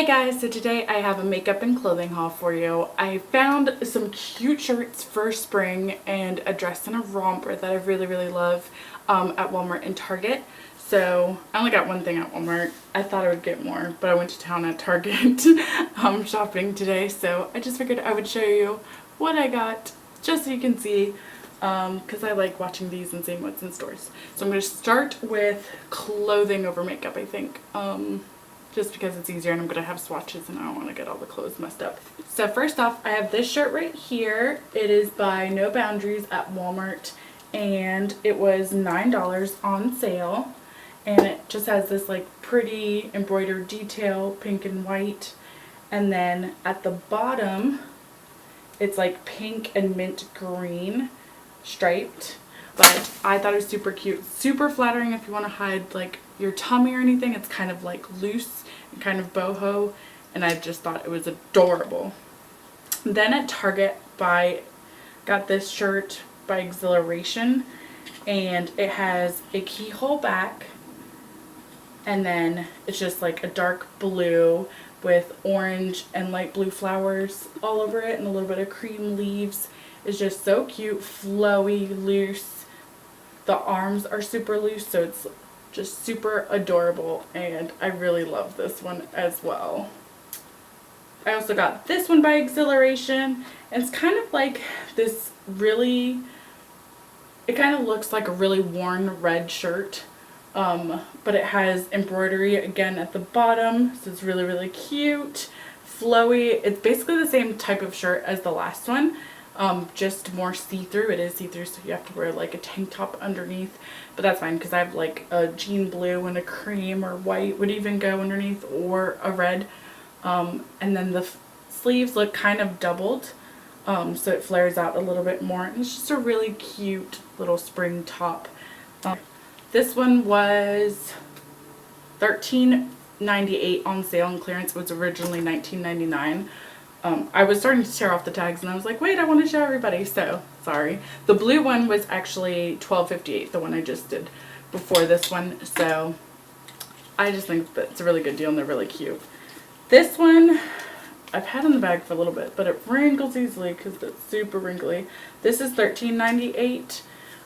guys, so today I have a makeup and clothing haul for you. I found some cute shirts for spring and a dress and a romper that I really love at Walmart and Target. So I only got one thing at Walmart. I thought I would get more, but I went to town at Target shopping today, so I just figured I would show you what I got just so you can see, because I like watching these and seeing what's in stores. So I'm going to start with clothing over makeup, I think. Just because it's easier and I'm going to have swatches and I don't want to get all the clothes messed up. So first off, I have this shirt right here. It is by No Boundaries at Walmart and it was $9 on sale. And it just has this like pretty embroidered detail, pink and white. And then at the bottom, it's like pink and mint green striped. But I thought it was super cute, super flattering if you want to hide like your tummy or anything. It's kind of like loose and kind of boho, and I just thought it was adorable. Then at Target, got this shirt by Exhilaration, and it has a keyhole back, and then it's just like a dark blue with orange and light blue flowers all over it, and a little bit of cream leaves. It's just so cute, flowy, loose. The arms are super loose, so it's just super adorable, and I really love this one as well. I also got this one by Exhilaration, and it's kind of like this really, it kind of looks like a really worn red shirt, but it has embroidery again at the bottom, so it's really cute, flowy. It's basically the same type of shirt as the last one. Just more see-through. It is see-through, so you have to wear like a tank top underneath, but that's fine because I have like a jean blue and a cream or white would even go underneath, or a red, and then the sleeves look kind of doubled, so it flares out a little bit more, and it's just a really cute little spring top. This one was $13.98 on sale and clearance. It was originally $19.99. I was starting to tear off the tags and I was like, wait, I want to show everybody, so sorry. The blue one was actually $12.58, the one I just did before this one, so I just think that it's a really good deal and they're really cute. This one I've had in the bag for a little bit, but it wrinkles easily because it's super wrinkly. This is $13.98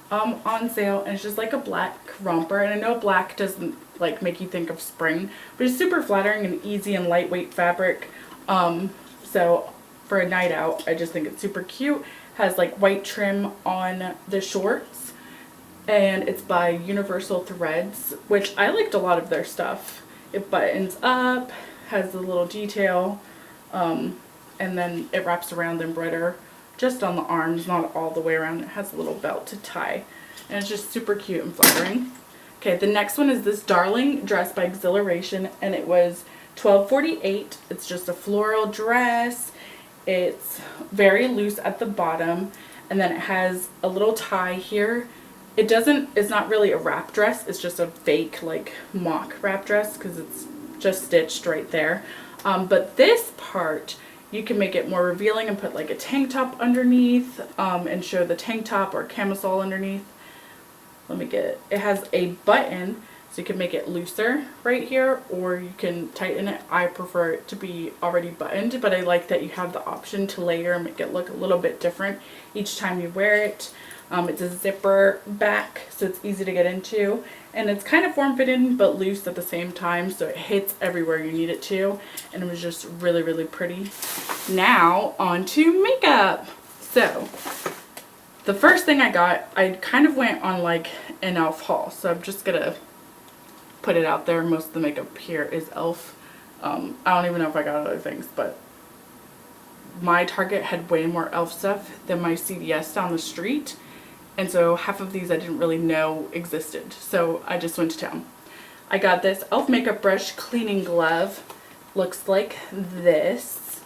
on sale, and it's just like a black romper, and I know black doesn't like make you think of spring, but it's super flattering and easy and lightweight fabric. So for a night out, I just think it's super cute. Has like white trim on the shorts, and it's by Universal Threads, which I liked a lot of their stuff. It buttons up, has the little detail, and then it wraps around the embroider just on the arms, not all the way around. It has a little belt to tie, and it's just super cute and flattering. Okay, the next one is this Darling dress by Exhilaration, and it was $12.48. It's just a floral dress. It's very loose at the bottom, and then it has a little tie here. It's not really a wrap dress, it's just a fake like mock wrap dress because it's just stitched right there. But this part, you can make it more revealing and put like a tank top underneath, and show the tank top or camisole underneath. Let me get it. It has a button, so you can make it looser right here, or you can tighten it. I prefer it to be already buttoned, but I like that you have the option to layer and make it look a little bit different each time you wear it. It's a zipper back, so it's easy to get into, and it's kind of form-fitting but loose at the same time, so it hits everywhere you need it to, and it was just really pretty. Now on to makeup. So the first thing I got, I kind of went on like an e.l.f. haul, so I'm just gonna put it out there. Most of the makeup here is e.l.f. I don't even know if I got other things, but my Target had way more e.l.f. stuff than my CVS down the street, and so half of these I didn't really know existed, so I just went to town. I got this e.l.f. makeup brush cleaning glove. Looks like this,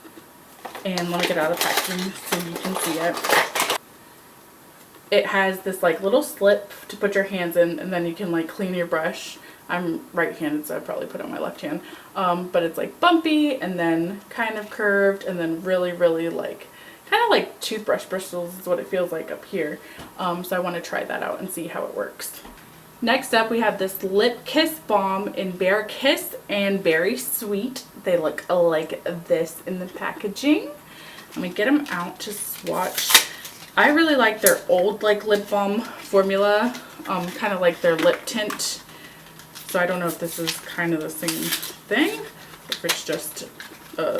and let me get out of the packaging so you can see it. It has this like little slip to put your hands in, and then you can like clean your brush. I'm right-handed, so I probably put it on my left hand. But it's like bumpy and then kind of curved and then really like kind of like toothbrush bristles is what it feels like up here. So I want to try that out and see how it works. Next up, we have this Lip Kiss Balm in Bear Kiss and Berry Sweet. They look like this in the packaging. Let me get them out to swatch. I really like their old like lip balm formula, kind of like their lip tint. So I don't know if this is kind of the same thing, if it's just, I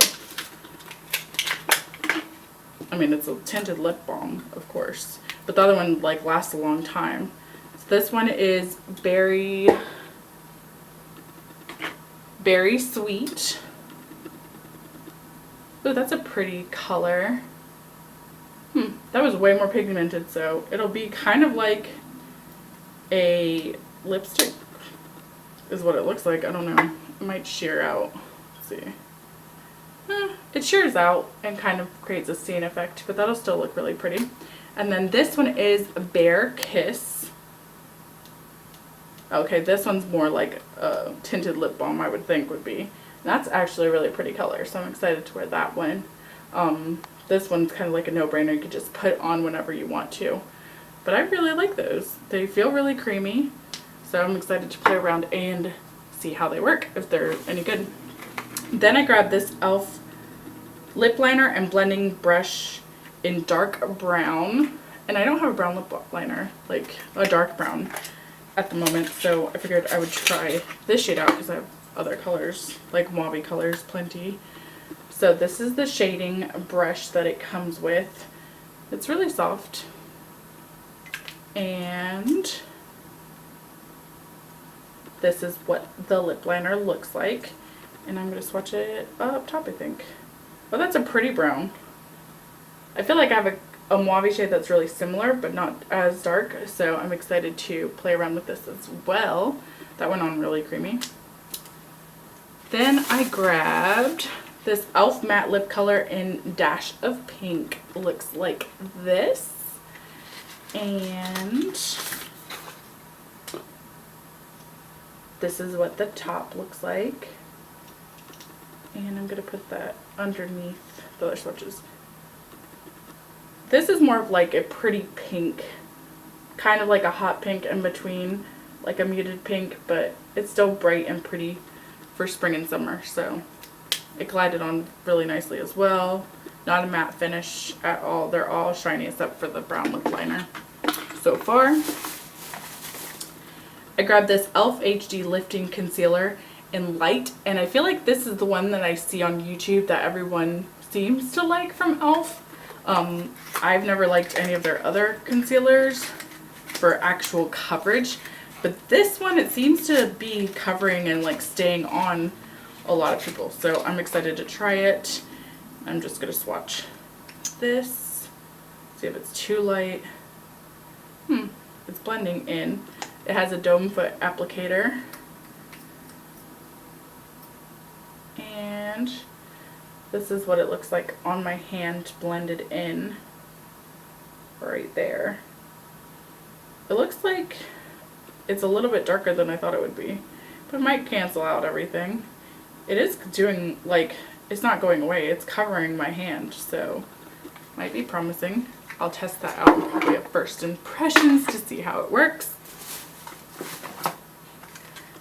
mean, it's a tinted lip balm, of course, but the other one like lasts a long time. So this one is Berry Sweet. Oh, that's a pretty color. That was way more pigmented, so it'll be kind of like a lipstick is what it looks like. I don't know. It might sheer out. Let's see. It shears out and kind of creates a stain effect, but that'll still look really pretty. And then this one is Bear Kiss. Okay, this one's more like a tinted lip balm, I would think would be. That's actually a really pretty color, so I'm excited to wear that one. This one's kind of like a no-brainer. You could just put on whenever you want to. But I really like those. They feel really creamy, so I'm excited to play around and see how they work, if they're any good. Then I grabbed this e.l.f. lip liner and blending brush in dark brown. And I don't have a brown lip liner, like a dark brown at the moment, so I figured I would try this shade out because I have other colors, like mauve colors, plenty. So this is the shading brush that it comes with. It's really soft. And this is what the lip liner looks like. And I'm going to swatch it up top, I think. Oh, that's a pretty brown. I feel like I have a mauve shade that's really similar, but not as dark. So I'm excited to play around with this as well. That went on really creamy. Then I grabbed this e.l.f. matte lip color in Dash of Pink. Looks like this. And this is what the top looks like. And I'm going to put that underneath the other swatches. This is more of like a pretty pink, kind of like a hot pink in between, like a muted pink, but it's still bright and pretty for spring and summer, so it glided on really nicely as well. Not a matte finish at all. They're all shiny except for the brown lip liner so far. I grabbed this e.l.f. HD Lifting Concealer in Light, and I feel like this is the one that I see on YouTube that everyone seems to like from e.l.f. I've never liked any of their other concealers for actual coverage, but this one, it seems to be covering and like staying on a lot of people, so I'm excited to try it. I'm just going to swatch this, see if it's too light. It's blending in. It has a dome foot applicator, and this is what it looks like on my hand blended in right there. It looks like it's a little bit darker than I thought it would be, but it might cancel out everything. It is doing, like, it's not going away, it's covering my hand, so might be promising. I'll test that out probably at first impressions to see how it works.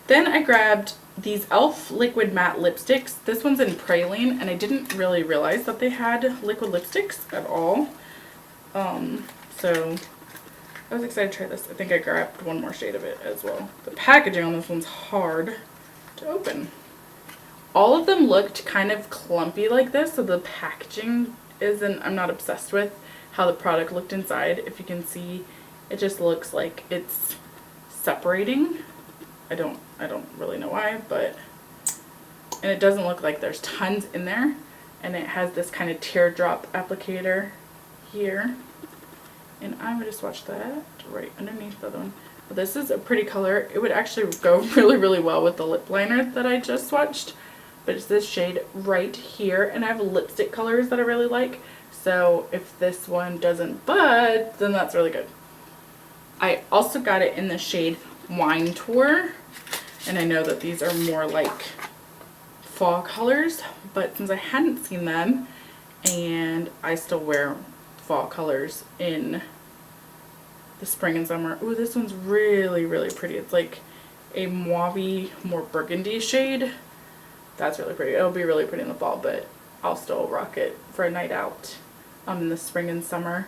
Then I grabbed these e.l.f. liquid matte lipsticks. This one's in Praline, and I didn't really realize that they had liquid lipsticks at all. So I was excited to try this. I think I grabbed one more shade of it as well. The packaging on this one's hard to open. All of them looked kind of clumpy like this, so the packaging isn't, I'm not obsessed with how the product looked inside. If you can see, it just looks like it's separating. I don't really know why, but, and it doesn't look like there's tons in there, and it has this kind of teardrop applicator here, and I'm going to swatch that right underneath the other one. But this is a pretty color. It would actually go really well with the lip liner that I just swatched, but it's this shade right here, and I have lipstick colors that I really like, so if this one doesn't bud, then that's really good. I also got it in the shade Wine Tour, and I know that these are more like fall colors, but since I hadn't seen them, and I still wear fall colors in the spring and summer. Ooh, this one's really, really pretty. It's like a mauve-y, more burgundy shade. That's really pretty. It'll be really pretty in the fall, but I'll still rock it for a night out in the spring and summer.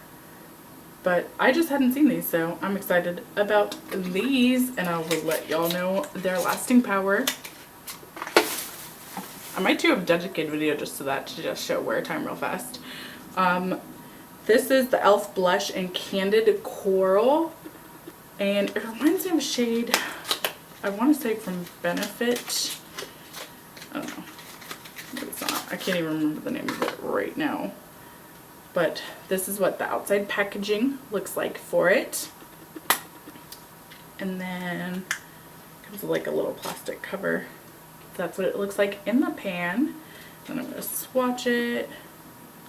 But I just hadn't seen these, so I'm excited about these, and I will let y'all know their lasting power. I might do a dedicated video just to that, to just show wear time real fast. This is the e.l.f. blush in Candid Coral, and it reminds me of a shade, I want to say from Benefit. I don't know. Maybe it's not. I can't even remember the name of it right now. But this is what the outside packaging looks like for it. And then it comes with like a little plastic cover. That's what it looks like in the pan. And I'm going to swatch it.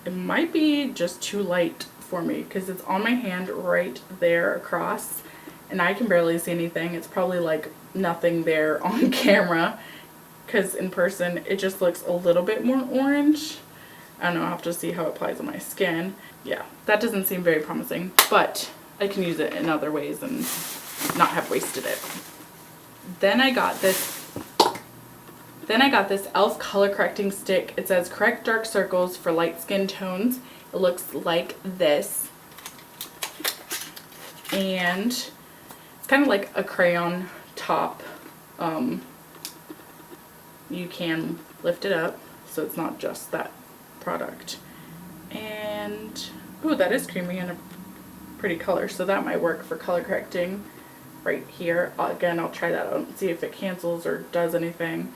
It might be just too light for me because it's on my hand right there across. And I can barely see anything. It's probably like nothing there on camera, because in person it just looks a little bit more orange. I don't know, I'll have to see how it applies on my skin. Yeah, that doesn't seem very promising, but I can use it in other ways and not have wasted it. Then I got this e.l.f. color correcting stick. It says correct dark circles for light skin tones. It looks like this. And it's kind of like a crayon top. You can lift it up, so it's not just that product. And ooh, that is creamy and a pretty color, so that might work for color correcting right here. Again, I'll try that out and see if it cancels or does anything.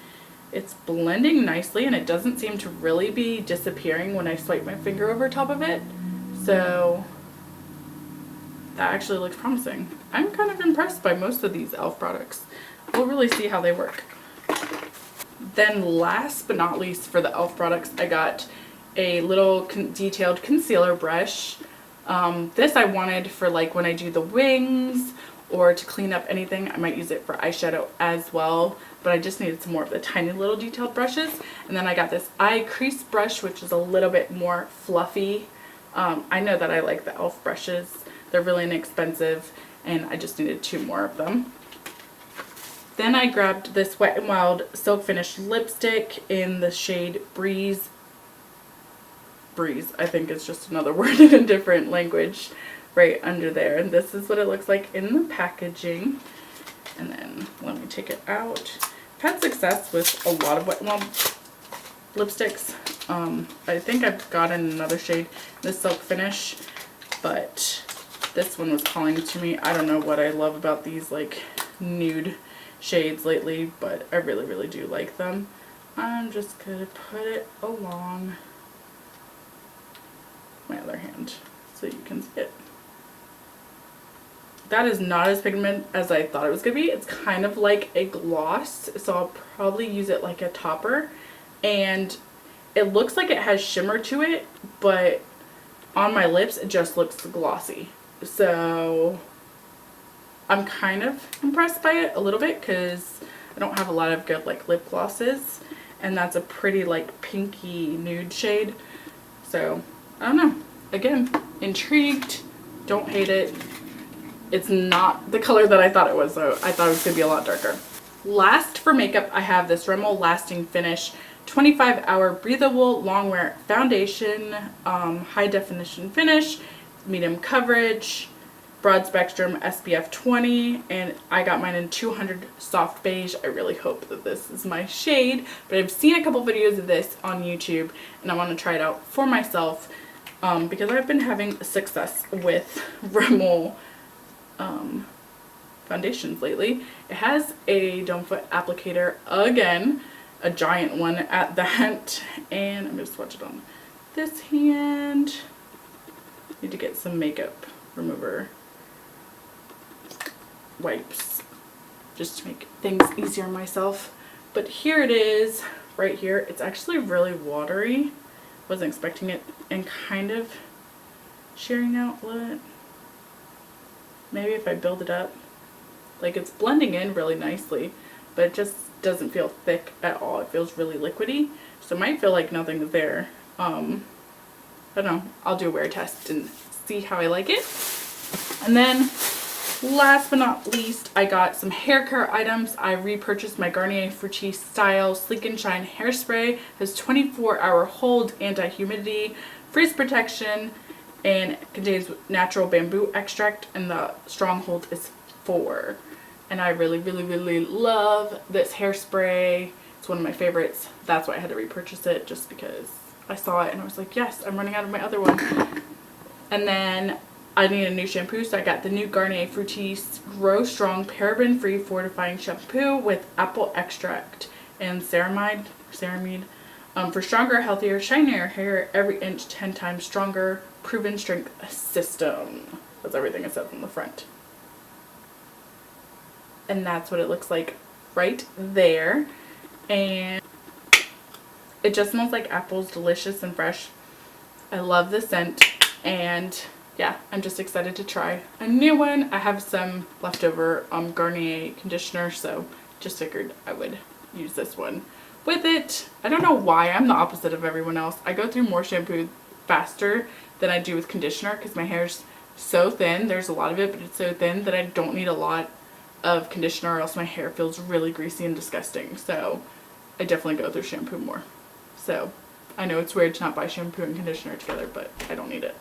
It's blending nicely, and it doesn't seem to really be disappearing when I swipe my finger over top of it, so that actually looks promising. I'm kind of impressed by most of these e.l.f. products. We'll really see how they work. Then last but not least for the e.l.f. products, I got a little detailed concealer brush. This I wanted for like when I do the wings or to clean up anything. I might use it for eyeshadow as well, but I just needed some more of the tiny little detailed brushes. And then I got this eye crease brush, which is a little bit more fluffy. I know that I like the e.l.f. brushes. They're really inexpensive, and I just needed 2 more of them. Then I grabbed this Wet n Wild Silk Finish lipstick in the shade Breeze. I think it's just another word in a different language right under there. And this is what it looks like in the packaging. And then let me take it out. I've had success with a lot of Wet n Wild lipsticks. I think I've gotten another shade, this Silk Finish, but this one was calling to me. I don't know what I love about these like nude shades lately, but I really, really do like them. I'm just gonna put it along my other hand so you can see it. That is not as pigmented as I thought it was gonna be. It's kind of like a gloss, so I'll probably use it like a topper. And it looks like it has shimmer to it, but on my lips it just looks glossy. So I'm kind of impressed by it a little bit because I don't have a lot of good like lip glosses, and that's a pretty like pinky nude shade. So I don't know. Again, intrigued. Don't hate it. It's not the color that I thought it was, so I thought it was going to be a lot darker. Last for makeup, I have this RIMMEL Lasting Finish 25-hour breathable long wear foundation, high definition finish, medium coverage, broad spectrum, SPF 20, and I got mine in 200 soft beige. I really hope that this is my shade, but I've seen a couple videos of this on YouTube and I want to try it out for myself because I've been having success with RIMMEL foundations lately. It has a dome foot applicator again, a giant one at that, and I'm going to swatch it on this hand. Need to get some makeup remover wipes just to make things easier on myself. But here it is right here. It's actually really watery. Wasn't expecting it, and kind of shearing out a little bit. Maybe if I build it up, like it's blending in really nicely, but it just doesn't feel thick at all. It feels really liquidy, so it might feel like nothing is there. I don't know. I'll do a wear test and see how I like it. And then Last but not least, I got some hair care items. I repurchased my Garnier Fructis Style Sleek and Shine Hairspray. It has 24-hour hold, anti-humidity, freeze protection, and contains natural bamboo extract, and the strong hold is 4. And I really, really, really love this hairspray. It's one of my favorites. That's why I had to repurchase it, just because I saw it and I was like, yes, I'm running out of my other one. And then I need a new shampoo, so I got the new Garnier Fructis Grow Strong Paraben-Free Fortifying Shampoo with apple extract and ceramide for stronger, healthier, shinier hair every inch, 10 times stronger, proven strength system. That's everything it says on the front. And that's what it looks like right there. And it just smells like apples, delicious and fresh. I love the scent, and yeah, I'm just excited to try a new one. I have some leftover Garnier conditioner, so just figured I would use this one with it. I don't know why I'm the opposite of everyone else. I go through more shampoo faster than I do with conditioner because my hair's so thin. There's a lot of it, but it's so thin that I don't need a lot of conditioner, or else my hair feels really greasy and disgusting. So I definitely go through shampoo more. So I know it's weird to not buy shampoo and conditioner together, but I don't need it.